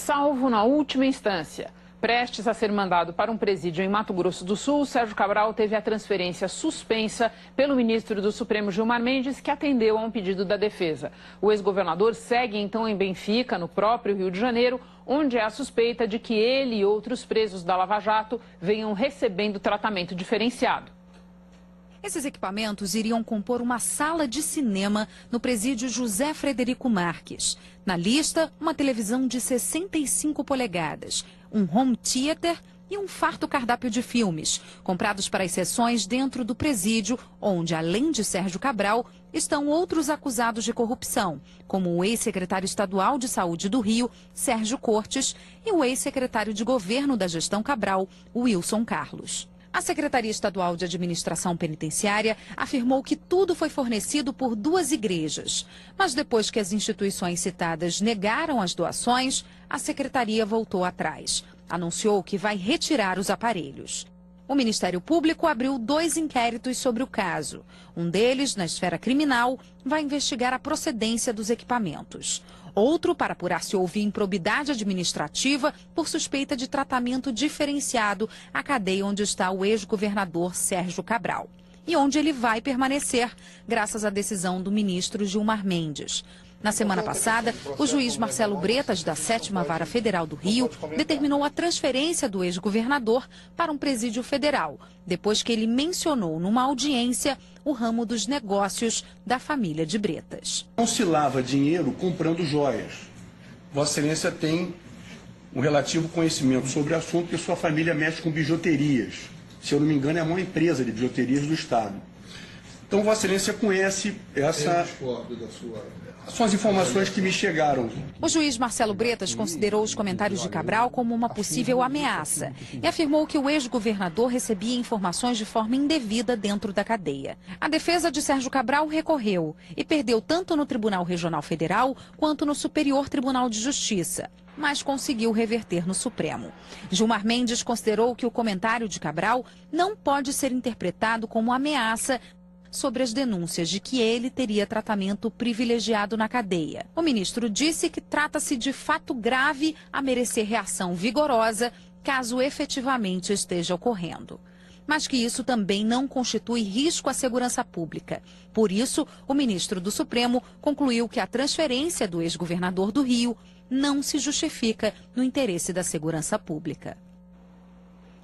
salvo na última instância. Prestes a ser mandado para um presídio em Mato Grosso do Sul, Sérgio Cabral teve a transferência suspensa pelo ministro do Supremo Gilmar Mendes, que atendeu a um pedido da defesa. O ex-governador segue então em Benfica, no próprio Rio de Janeiro, onde há suspeita de que ele e outros presos da Lava Jato venham recebendo tratamento diferenciado. Esses equipamentos iriam compor uma sala de cinema no presídio José Frederico Marques. Na lista, uma televisão de 65 polegadas, um home theater e um farto cardápio de filmes, comprados para as sessões dentro do presídio, onde, além de Sérgio Cabral, estão outros acusados de corrupção, como o ex-secretário estadual de Saúde do Rio, Sérgio Cortes, e o ex-secretário de Governo da gestão Cabral, Wilson Carlos. A Secretaria Estadual de Administração Penitenciária afirmou que tudo foi fornecido por duas igrejas. Mas depois que as instituições citadas negaram as doações, a Secretaria voltou atrás. Anunciou que vai retirar os aparelhos. O Ministério Público abriu 2 inquéritos sobre o caso. Um deles, na esfera criminal, vai investigar a procedência dos equipamentos. Outro para apurar se houve improbidade administrativa por suspeita de tratamento diferenciado à cadeia onde está o ex-governador Sérgio Cabral. E onde ele vai permanecer, graças à decisão do ministro Gilmar Mendes. Na semana passada, o juiz Marcelo Bretas, da 7ª Vara Federal do Rio, determinou a transferência do ex-governador para um presídio federal, depois que ele mencionou numa audiência o ramo dos negócios da família de Bretas. Não se lava dinheiro comprando joias. Vossa Excelência tem um relativo conhecimento sobre o assunto, porque sua família mexe com bijuterias. Se eu não me engano, é a maior empresa de bijuterias do Estado. Então, Vossa Excelência conhece são as informações que me chegaram. O juiz Marcelo Bretas considerou os comentários de Cabral como uma possível ameaça e afirmou que o ex-governador recebia informações de forma indevida dentro da cadeia. A defesa de Sérgio Cabral recorreu e perdeu tanto no Tribunal Regional Federal quanto no Superior Tribunal de Justiça, mas conseguiu reverter no Supremo. Gilmar Mendes considerou que o comentário de Cabral não pode ser interpretado como ameaça sobre as denúncias de que ele teria tratamento privilegiado na cadeia. O ministro disse que trata-se de fato grave a merecer reação vigorosa caso efetivamente esteja ocorrendo. Mas que isso também não constitui risco à segurança pública. Por isso, o ministro do Supremo concluiu que a transferência do ex-governador do Rio não se justifica no interesse da segurança pública.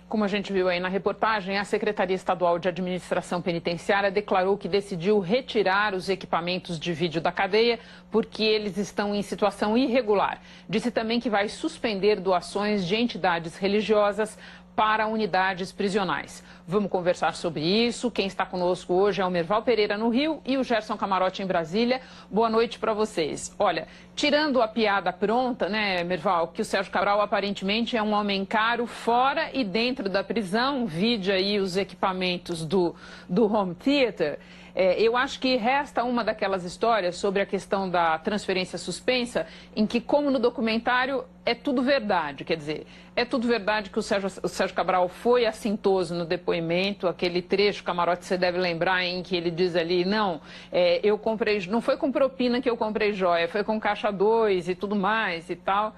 Como a gente viu aí na reportagem, a Secretaria Estadual de Administração Penitenciária declarou que decidiu retirar os equipamentos de vídeo da cadeia porque eles estão em situação irregular. Disse também que vai suspender doações de entidades religiosas para unidades prisionais. Vamos conversar sobre isso. Quem está conosco hoje é o Merval Pereira no Rio e o Gerson Camarote em Brasília. Boa noite para vocês. Olha, tirando a piada pronta, né, Merval, que o Sérgio Cabral aparentemente é um homem caro fora e dentro da prisão, vide aí os equipamentos do home theater. Eu acho que resta uma daquelas histórias sobre a questão da transferência suspensa, em que, como no documentário, é tudo verdade. Quer dizer, é tudo verdade que o Sérgio Cabral foi assintoso no depoimento, aquele trecho, Camarote, você deve lembrar, em que ele diz ali, não, eu comprei, não foi com propina que eu comprei joia, foi com caixa 2 e tudo mais e tal.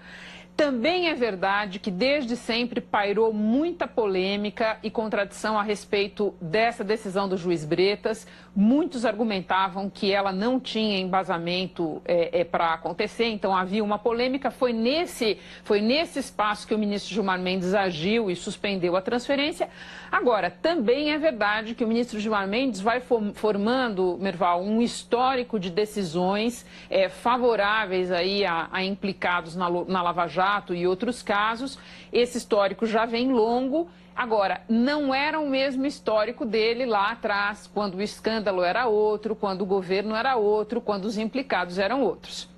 Também é verdade que desde sempre pairou muita polêmica e contradição a respeito dessa decisão do juiz Bretas. Muitos argumentavam que ela não tinha embasamento para acontecer, então havia uma polêmica. Foi nesse espaço que o ministro Gilmar Mendes agiu e suspendeu a transferência. Agora, também é verdade que o ministro Gilmar Mendes vai formando, Merval, um histórico de decisões favoráveis aí a implicados na Lava Jato e outros casos. Esse histórico já vem longo. Agora, não era o mesmo histórico dele lá atrás, quando o escândalo era outro, quando o governo era outro, quando os implicados eram outros.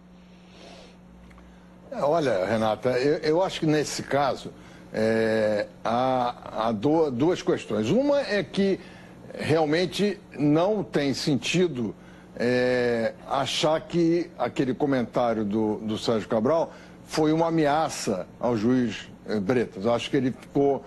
Olha, Renata, eu acho que nesse caso há duas questões. Uma é que realmente não tem sentido achar que aquele comentário do Sérgio Cabral foi uma ameaça ao juiz Bretas. Eu acho que ele ficou...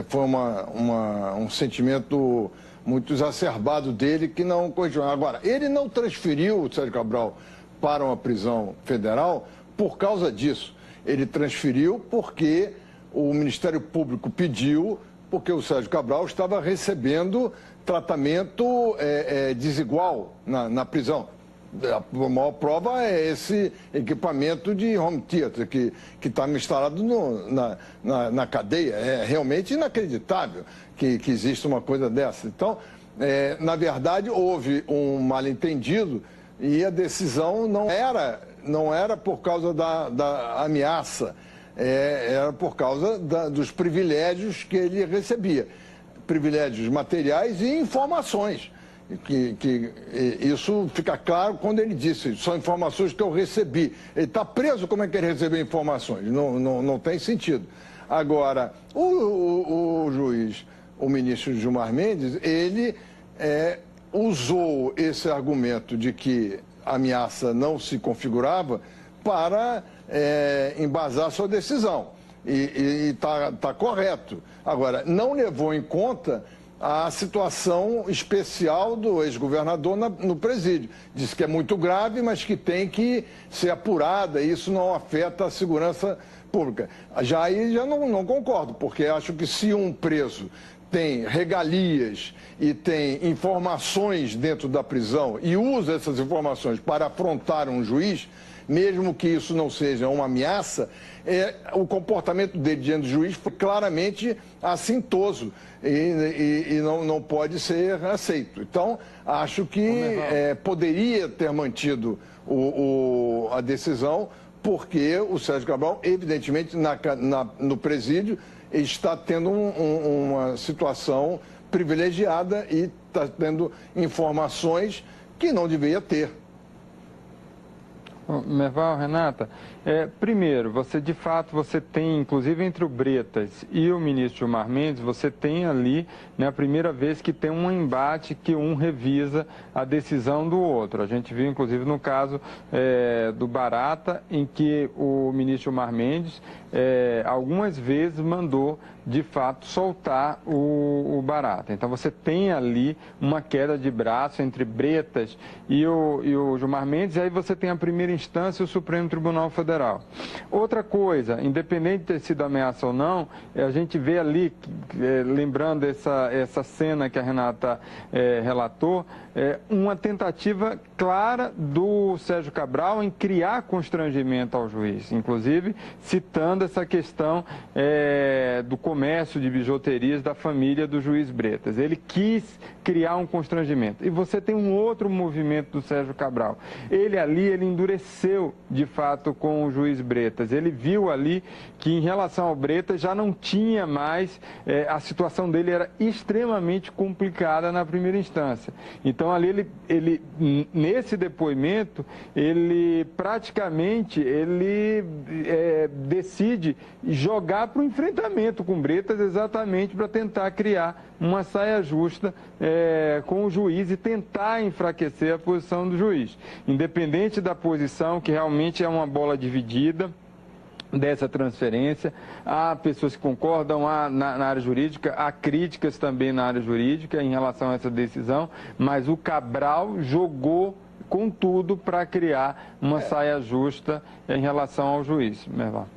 foi um sentimento muito exacerbado dele que não corrigiu. Agora, ele não transferiu o Sérgio Cabral para uma prisão federal por causa disso. Ele transferiu porque o Ministério Público pediu, porque o Sérgio Cabral estava recebendo tratamento desigual na prisão. A maior prova é esse equipamento de home theater que está instalado na cadeia. É realmente inacreditável que exista uma coisa dessa. Então, na verdade, houve um mal-entendido e a decisão não era por causa da ameaça, era por causa dos privilégios que ele recebia. Privilégios materiais e informações. Isso fica claro quando ele disse, são informações que eu recebi. Ele está preso, como é que ele recebeu informações? Não tem sentido. Agora, o juiz, o ministro Gilmar Mendes, ele usou esse argumento de que a ameaça não se configurava para embasar sua decisão. E está correto. Agora, não levou em conta a situação especial do ex-governador no presídio. Disse que é muito grave, mas que tem que ser apurada, e isso não afeta a segurança pública. Aí já não concordo, porque acho que se um preso tem regalias e tem informações dentro da prisão e usa essas informações para afrontar um juiz, mesmo que isso não seja uma ameaça, o comportamento dele diante do juiz foi claramente assintoso e não pode ser aceito. Então, acho que poderia ter mantido a decisão, porque o Sérgio Cabral, evidentemente, no presídio, está tendo uma situação privilegiada e está tendo informações que não deveria ter. Merval, Renata, primeiro, de fato, você tem, inclusive entre o Bretas e o ministro Gilmar Mendes, você tem ali, né, a primeira vez que tem um embate que um revisa a decisão do outro. A gente viu, inclusive, no caso do Barata, em que o ministro Gilmar Mendes algumas vezes mandou, de fato, soltar o Barata. Então, você tem ali uma queda de braço entre Bretas e o Gilmar Mendes, e aí você tem a primeira instância, o Supremo Tribunal Federal. Outra coisa, independente de ter sido ameaça ou não, a gente vê ali, lembrando essa cena que a Renata relatou, uma tentativa clara do Sérgio Cabral em criar constrangimento ao juiz, inclusive citando essa questão do comércio de bijuterias da família do juiz Bretas. Ele quis criar um constrangimento. E você tem um outro movimento do Sérgio Cabral. Ele endureceu, de fato, com o juiz Bretas. Ele viu ali que, em relação ao Bretas, já não tinha mais, a situação dele era extremamente complicada na primeira instância. Então, ali, nesse depoimento, ele praticamente decide jogar para o enfrentamento com Bretas, exatamente para tentar criar uma saia justa com o juiz e tentar enfraquecer a posição do juiz. Independente da posição, que realmente é uma bola dividida dessa transferência, há pessoas que concordam na área jurídica, há críticas também na área jurídica em relação a essa decisão, mas o Cabral jogou com tudo para criar uma saia justa em relação ao juiz. Merval.